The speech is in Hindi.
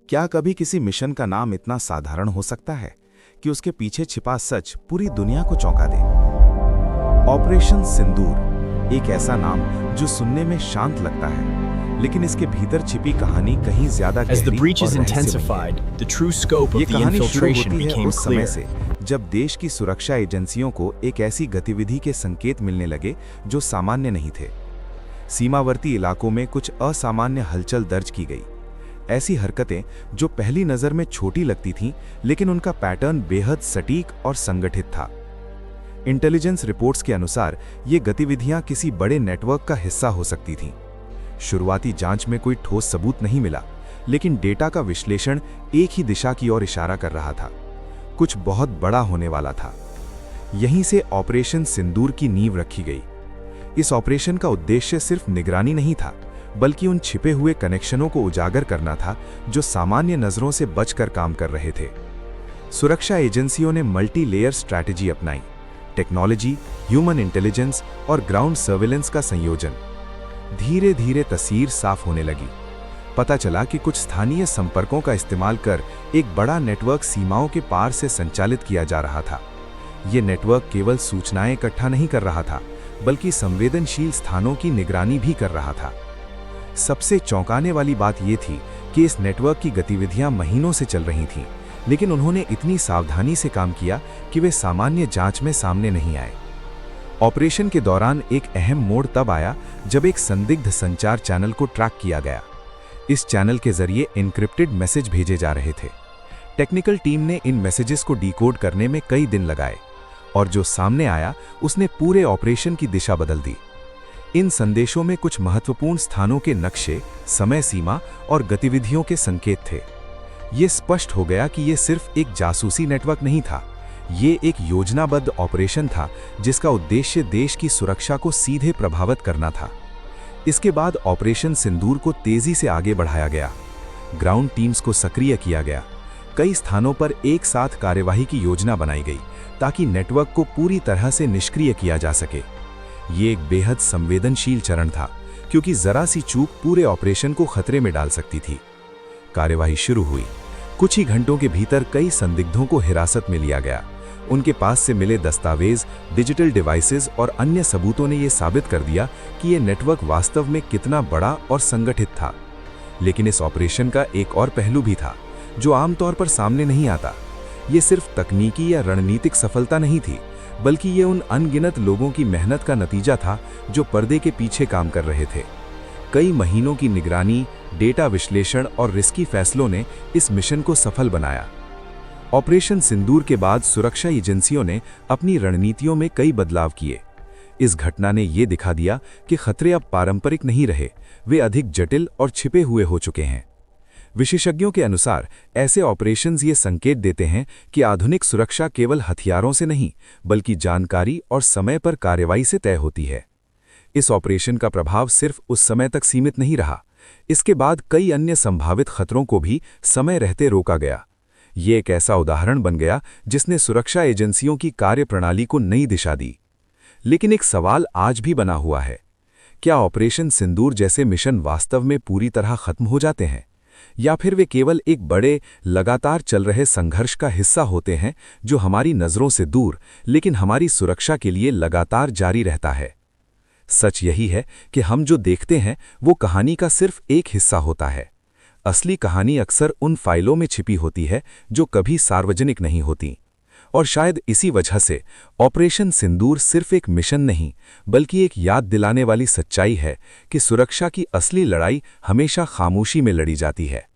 क्या कभी किसी मिशन का नाम इतना साधारण हो सकता है कि उसके पीछे छिपा सच पूरी दुनिया को चौंका दे? ऑपरेशन सिंदूर एक ऐसा नाम जो सुनने में शांत लगता है, लेकिन इसके भीतर छिपी कहानी कहीं ज्यादा गहरी और रहस्यमयी है। ये कहानी शुरू होती है उस समय से जब देश की सुरक्षा एजेंसियों को एक ऐसी गतिविधि के संकेत मिलने लगे जो सामान्य नहीं थे। सीमावर्ती इलाकों में कुछ असामान्य हलचल दर्ज की गई। ऐसी हरकतें जो पहली नजर में छोटी लगती थीं, लेकिन उनका पैटर्न बेहद सटीक और संगठित था। इंटेलिजेंस रिपोर्ट्स के अनुसार ये गतिविधियां किसी बड़े नेटवर्क का हिस्सा हो सकती थीं। शुरुआती जांच में कोई ठोस सबूत नहीं मिला, लेकिन डेटा का विश्लेषण एक ही दिशा की ओर इशारा कर रहा था। कुछ बहुत बड़ा होने वाला था। यहीं से ऑपरेशन सिंदूर की नींव रखी गई। इस ऑपरेशन का उद्देश्य सिर्फ निगरानी नहीं था, बल्कि उन छिपे हुए कनेक्शनों को उजागर करना था जो सामान्य नजरों से बचकर काम कर रहे थे। सुरक्षा एजेंसियों ने मल्टी लेयर स्ट्रैटेजी अपनाई। टेक्नोलॉजी, ह्यूमन इंटेलिजेंस और ग्राउंड सर्विलेंस का संयोजन। धीरे धीरे तस्वीर साफ होने लगी। पता चला कि कुछ स्थानीय संपर्कों का इस्तेमाल कर एक बड़ा नेटवर्क सीमाओं के पार से संचालित किया जा रहा था। यह नेटवर्क केवल सूचनाएं इकट्ठा नहीं कर रहा था, बल्कि संवेदनशील स्थानों की निगरानी भी कर रहा था। सबसे चौंकाने वाली बात यह थी कि इस नेटवर्क की गतिविधियां महीनों से चल रही थीं, लेकिन उन्होंने इतनी सावधानी से काम किया कि वे सामान्य जांच में सामने नहीं आए। ऑपरेशन के दौरान एक अहम मोड़ तब आया जब एक संदिग्ध संचार चैनल को ट्रैक किया गया। इस चैनल के जरिए एन्क्रिप्टेड मैसेज भेजे जा रहे थे। टेक्निकल टीम ने इन मैसेजेस को डिकोड करने में कई दिन लगाए, और जो सामने आया उसने पूरे ऑपरेशन की दिशा बदल दी। इन संदेशों में कुछ महत्वपूर्ण स्थानों के नक्शे, समय सीमा और गतिविधियों के संकेत थे। ये स्पष्ट हो गया कि ये सिर्फ एक जासूसी नेटवर्क नहीं था, ये एक योजनाबद्ध ऑपरेशन था जिसका उद्देश्य देश की सुरक्षा को सीधे प्रभावित करना था। इसके बाद ऑपरेशन सिंदूर को तेजी से आगे बढ़ाया गया। ग्राउंड टीम्स को सक्रिय किया गया। कई स्थानों पर एक साथ कार्यवाही की योजना बनाई गई ताकि नेटवर्क को पूरी तरह से निष्क्रिय किया जा सके। ये एक बेहद संवेदनशील चरण था, क्योंकि जरा सी चूक पूरे ऑपरेशन को खतरे में डाल सकती थी। कार्यवाही शुरू हुई। कुछ ही घंटों के भीतर कई संदिग्धों को हिरासत में लिया गया। उनके पास से मिले दस्तावेज, डिजिटल डिवाइसेस और अन्य सबूतों ने यह साबित कर दिया कि यह नेटवर्क वास्तव में कितना बड़ा और संगठित था। लेकिन इस ऑपरेशन का एक और पहलू भी था जो आमतौर पर सामने नहीं आता। ये सिर्फ तकनीकी या रणनीतिक सफलता नहीं थी, बल्कि ये उन अनगिनत लोगों की मेहनत का नतीजा था जो पर्दे के पीछे काम कर रहे थे। कई महीनों की निगरानी, डेटा विश्लेषण और रिस्की फैसलों ने इस मिशन को सफल बनाया। ऑपरेशन सिंदूर के बाद सुरक्षा एजेंसियों ने अपनी रणनीतियों में कई बदलाव किए। इस घटना ने यह दिखा दिया कि खतरे अब पारंपरिक नहीं रहे, वे अधिक जटिल और छिपे हुए हो चुके हैं। विशेषज्ञों के अनुसार ऐसे ऑपरेशंस ये संकेत देते हैं कि आधुनिक सुरक्षा केवल हथियारों से नहीं, बल्कि जानकारी और समय पर कार्रवाई से तय होती है। इस ऑपरेशन का प्रभाव सिर्फ उस समय तक सीमित नहीं रहा। इसके बाद कई अन्य संभावित खतरों को भी समय रहते रोका गया। ये एक ऐसा उदाहरण बन गया जिसने सुरक्षा एजेंसियों की कार्यप्रणाली को नई दिशा दी। लेकिन एक सवाल आज भी बना हुआ है, क्या ऑपरेशन सिंदूर जैसे मिशन वास्तव में पूरी तरह खत्म हो जाते हैं, या फिर वे केवल एक बड़े, लगातार चल रहे संघर्ष का हिस्सा होते हैं जो हमारी नज़रों से दूर लेकिन हमारी सुरक्षा के लिए लगातार जारी रहता है? सच यही है कि हम जो देखते हैं वो कहानी का सिर्फ एक हिस्सा होता है। असली कहानी अक्सर उन फाइलों में छिपी होती है जो कभी सार्वजनिक नहीं होती। और शायद इसी वजह से ऑपरेशन सिंदूर सिर्फ एक मिशन नहीं, बल्कि एक याद दिलाने वाली सच्चाई है कि सुरक्षा की असली लड़ाई हमेशा खामोशी में लड़ी जाती है।